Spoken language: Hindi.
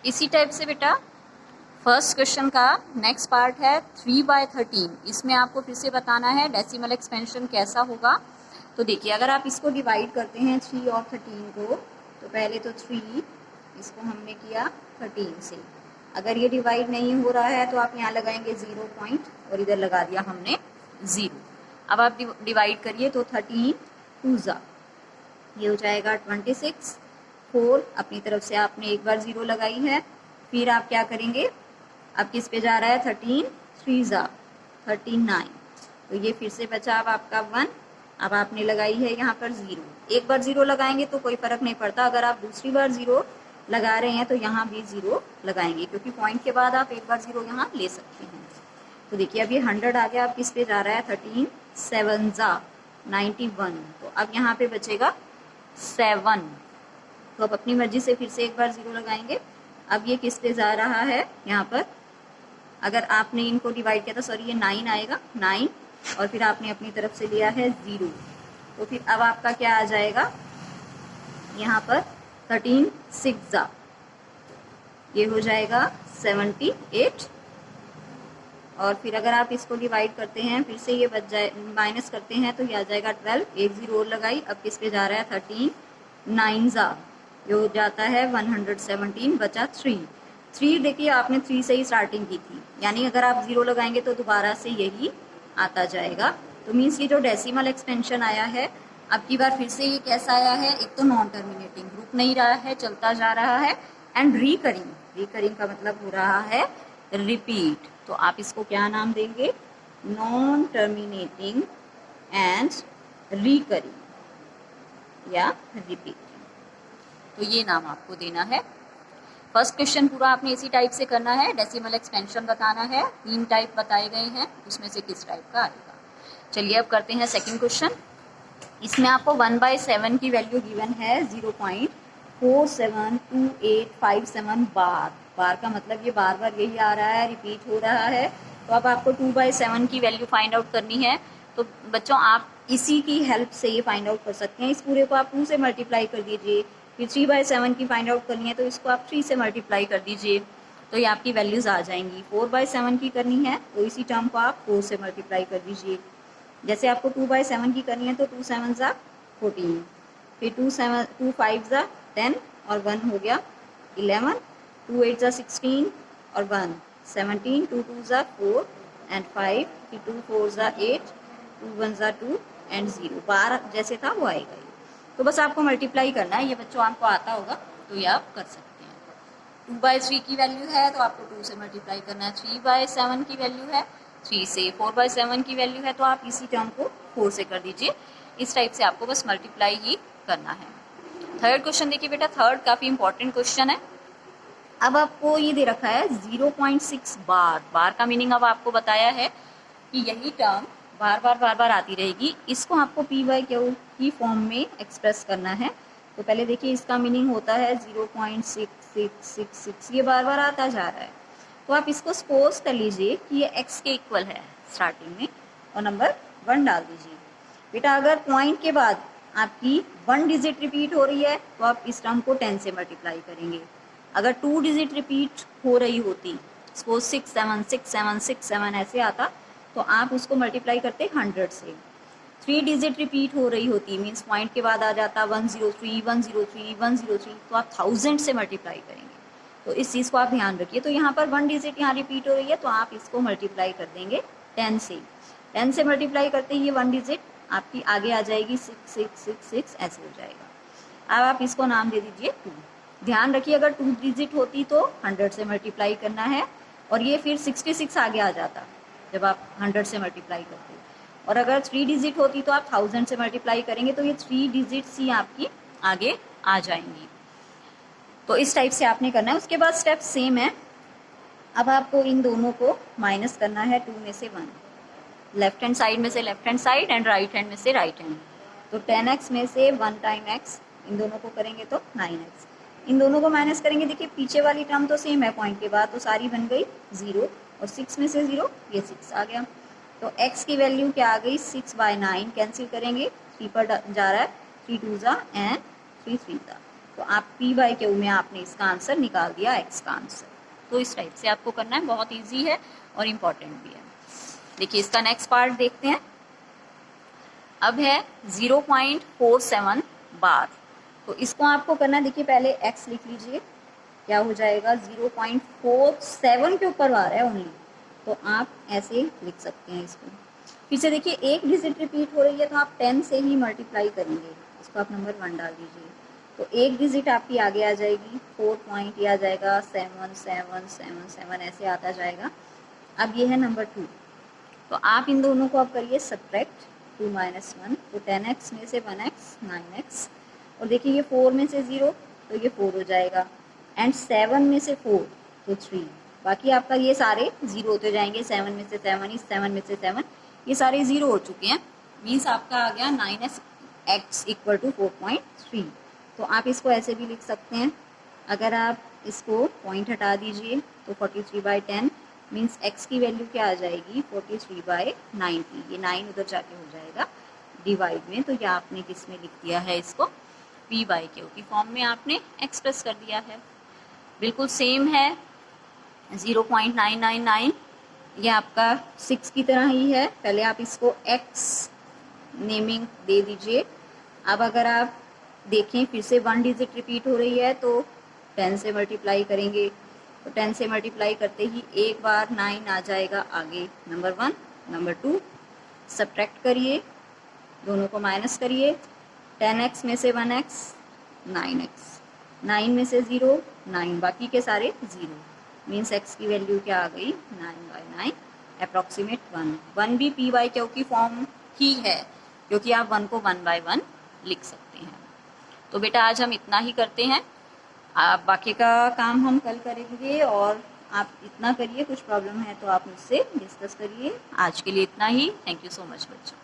इसी टाइप से बेटा फर्स्ट क्वेश्चन का नेक्स्ट पार्ट है 3/13। इसमें आपको फिर से बताना है डेसिमल एक्सपेंशन कैसा होगा। तो देखिए, अगर आप इसको डिवाइड करते हैं 3 और 13 को, तो पहले तो 3 इसको हमने किया 13 से। अगर ये डिवाइड नहीं हो रहा है तो आप यहाँ लगाएंगे 0 पॉइंट और इधर लगा दिया हमने 0। अब आप डिवाइड करिए तो 13 2 जा, ये हो जाएगा 26। 4 अपनी तरफ से आपने एक बार 0 लगाई है, फिर आप क्या करेंगे, अब किस पे जा रहा है 13 3 जा 39, तो ये फिर से बचा अब आपका 1। अब आपने लगाई है यहाँ पर 0, एक बार 0 लगाएंगे तो कोई फर्क नहीं पड़ता। अगर आप दूसरी बार 0 लगा रहे हैं तो यहाँ भी 0 लगाएंगे, क्योंकि पॉइंट के बाद आप एक बार 0 यहाँ ले सकते हैं। तो देखिए अब ये 100 आ गया, अब किस पे जा रहा है 13 7 जा 91, तो अब यहाँ पे बचेगा 7। तो अब अपनी मर्जी से फिर से एक बार 0 लगाएंगे। अब ये किस पे जा रहा है, यहाँ पर अगर आपने इनको डिवाइड किया था, सॉरी ये 9 आएगा 9, और फिर आपने अपनी तरफ से लिया है 0, तो फिर अब आपका क्या आ जाएगा यहाँ पर 13 6 जा, ये हो जाएगा 78। और फिर अगर आप इसको डिवाइड करते हैं, फिर से ये बच जाए, माइनस करते हैं तो ये आ जाएगा 12, एक 0 और लगाई, अब किस पे जा रहा है 13 9 जा, ये हो जाता है 117, बचा 3। देखिए आपने 3 से ही स्टार्टिंग की थी, यानी अगर आप 0 लगाएंगे तो दोबारा से यही आता जाएगा। तो मीन्स ये जो डेसिमल एक्सपेंशन आया है अब की बार फिर से ये कैसा आया है, एक तो नॉन टर्मिनेटिंग, रुक नहीं रहा है, चलता जा रहा है, एंड रिकरिंग का मतलब हो रहा है रिपीट। तो आप इसको क्या नाम देंगे, नॉन टर्मिनेटिंग एंड रिकरिंग या रिपीटिंग, तो ये नाम आपको देना है। फर्स्ट क्वेश्चन पूरा आपने इसी टाइप से करना है, डेसिमल एक्सपेंशन बताना है, 3 टाइप बताए गए हैं, उसमें से किस टाइप का आएगा। चलिए अब करते हैं सेकंड क्वेश्चन। इसमें आपको 1/7 की वैल्यू गिवन है 0.472857 बार का मतलब ये बार बार यही आ रहा है, रिपीट हो रहा है। तो अब आपको 2/7 की वैल्यू फाइंड आउट करनी है। तो बच्चों आप इसी की हेल्प से ये फाइंड आउट कर सकते हैं। इस पूरे को आप 2 से मल्टीप्लाई कर दीजिए, फिर 3/7 की फाइंड आउट करनी है तो इसको आप 3 से मल्टीप्लाई कर दीजिए, तो ये आपकी वैल्यूज़ आ जाएंगी। 4/7 की करनी है तो इसी टर्म को आप 4 से मल्टीप्लाई कर दीजिए। जैसे आपको 2/7 की करनी है तो 2 7 जा 14, फिर 2 5 जा 10 और 1 हो गया 11, 2 8 जा 16 और 1 17, 2 2 जा 4 एंड 5, फिर 2 4 जा 8, 2 1 जा 2 एंड 0, बार जैसे था वो आएगा। तो बस आपको मल्टीप्लाई करना है, ये बच्चों आपको आता होगा तो ये आप कर सकते हैं। 2/3 की वैल्यू है तो आपको 2 से मल्टीप्लाई करना है, 3/7 की वैल्यू है 3 से, 4/7 की वैल्यू है तो आप इसी टर्म को 4 से कर दीजिए। इस टाइप से आपको बस मल्टीप्लाई ही करना है। थर्ड क्वेश्चन देखिए बेटा, थर्ड काफ़ी इंपॉर्टेंट क्वेश्चन है। अब आपको ये दे रखा है 0.6 बार का मीनिंग अब आपको बताया है कि यही टर्म बार बार आती रहेगी, इसको आपको p/q की फॉर्म में एक्सप्रेस करना है। तो पहले देखिए इसका मीनिंग होता है 0.6666, ये बार बार आता जा रहा है। तो आप इसको सपोज कर लीजिए कि ये x के इक्वल है स्टार्टिंग में, और नंबर 1 डाल दीजिए। बेटा अगर पॉइंट के बाद आपकी 1 डिजिट रिपीट हो रही है तो आप इस टर्म को 10 से मल्टीप्लाई करेंगे। अगर 2 डिजिट रिपीट हो रही होती, सपोज 6 7 6 7 6 7 ऐसे आता, तो आप उसको मल्टीप्लाई करते 100 से। 3 डिजिट रिपीट हो रही होती, मीन्स पॉइंट के बाद आ जाता 103 103 103, तो आप 1000 से मल्टीप्लाई करेंगे। तो इस चीज़ को आप ध्यान रखिए। तो यहाँ पर 1 डिजिट यहाँ रिपीट हो रही है तो आप इसको मल्टीप्लाई कर देंगे 10 से। 10 से मल्टीप्लाई करते ही ये 1 डिजिट आपकी आगे आ जाएगी 6666 ऐसे हो जाएगा। अब आप इसको नाम दे दीजिए 2। ध्यान रखिए अगर 2 डिजिट होती तो 100 से मल्टीप्लाई करना है, और ये फिर 66 आगे आ जाता जब आप 100 से मल्टीप्लाई करते। और अगर 3 डिजिट होती तो आप 1000 से मल्टीप्लाई करेंगे, तो ये 3 डिजिट्स ही आपकी आगे आ जाएंगी। तो इस टाइप से आपने करना है। उसके बाद स्टेप सेम है। अब आपको इन दोनों को माइनस करना है 2 में से 1, लेफ्ट हैंड साइड में से left hand side and right hand में से राइट हैंड। तो 10x में से 1 टाइम x, इन दोनों को करेंगे तो 9x। इन दोनों को माइनस करेंगे, देखिए पीछे वाली टर्म तो सेम है पॉइंट के बाद, तो सारी बन गई 0, और 6 में से 0 ये 6 आ गया। तो x की वैल्यू क्या आ गई 6/9, कैंसिल करेंगे 3 पर जा रहा है, 3 2 जा एंड 3 3 जा, तो आप पी बाई क्यू में आपने इसका आंसर निकाल दिया, एक्स का आंसर। तो इस टाइप से आपको करना है, बहुत ईजी है और इम्पॉर्टेंट भी है। देखिए इसका नेक्स्ट पार्ट देखते हैं। अब है 0.47 बार। तो इसको आपको करना है, देखिए पहले x लिख लीजिए, क्या हो जाएगा 0.47 के ऊपर बार है ओनली, तो आप ऐसे लिख सकते हैं इसको। फिर से देखिए एक डिजिट रिपीट हो रही है तो आप 10 से ही मल्टीप्लाई करेंगे, इसको आप नंबर 1 डाल दीजिए, तो एक डिजिट आपकी आगे आ जाएगी, 4 पॉइंट ये आ जाएगा, 7 7 7 7 ऐसे आता जाएगा। अब ये है नंबर 2, तो आप इन दोनों को अब करिए सब्ट्रैक्ट, 2 - 1, तो 10x में से 1x 9x, और देखिए ये 4 में से 0 तो ये 4 हो जाएगा, एंड 7 में से 4 तो 3, बाकी आपका ये सारे 0 होते जाएंगे, 7 में से 7, 7 में से 7, ये सारे 0 हो चुके हैं, मीन्स आपका आ गया 9x इक्वल टू 4.3। तो आप इसको ऐसे भी लिख सकते हैं, अगर आप इसको पॉइंट हटा दीजिए तो 43/10 मीन्स x की वैल्यू क्या आ जाएगी 43/90, ये 9 उधर जाके हो जाएगा डिवाइड में, तो ये आपने किस में लिख दिया है, इसको p बाई क्यू की फॉर्म में आपने एक्सप्रेस कर दिया है। बिल्कुल सेम है 0.999, ये आपका 6 की तरह ही है, पहले आप इसको x नेमिंग दे दीजिए। अब अगर आप देखें फिर से 1 डिजिट रिपीट हो रही है तो 10 से मल्टीप्लाई करेंगे, तो 10 से मल्टीप्लाई करते ही एक बार 9 आ जाएगा आगे, नंबर 1, नंबर 2 सब्ट्रैक्ट करिए, दोनों को माइनस करिए, 10x में से 1x 9x, 9 में से 0 9, बाकी के सारे 0, मीन्स x की वैल्यू क्या आ गई 9/9 अप्रॉक्सीमेट 1। 1 भी p बाई क्यू की फॉर्म ही है, क्योंकि आप 1 को 1/1 लिख सकते हैं। तो बेटा आज हम इतना ही करते हैं, आप बाकी का काम हम कल करेंगे, और आप इतना करिए, कुछ प्रॉब्लम है तो आप मुझसे डिस्कस करिए। आज के लिए इतना ही, थैंक यू सो मच बच्चों।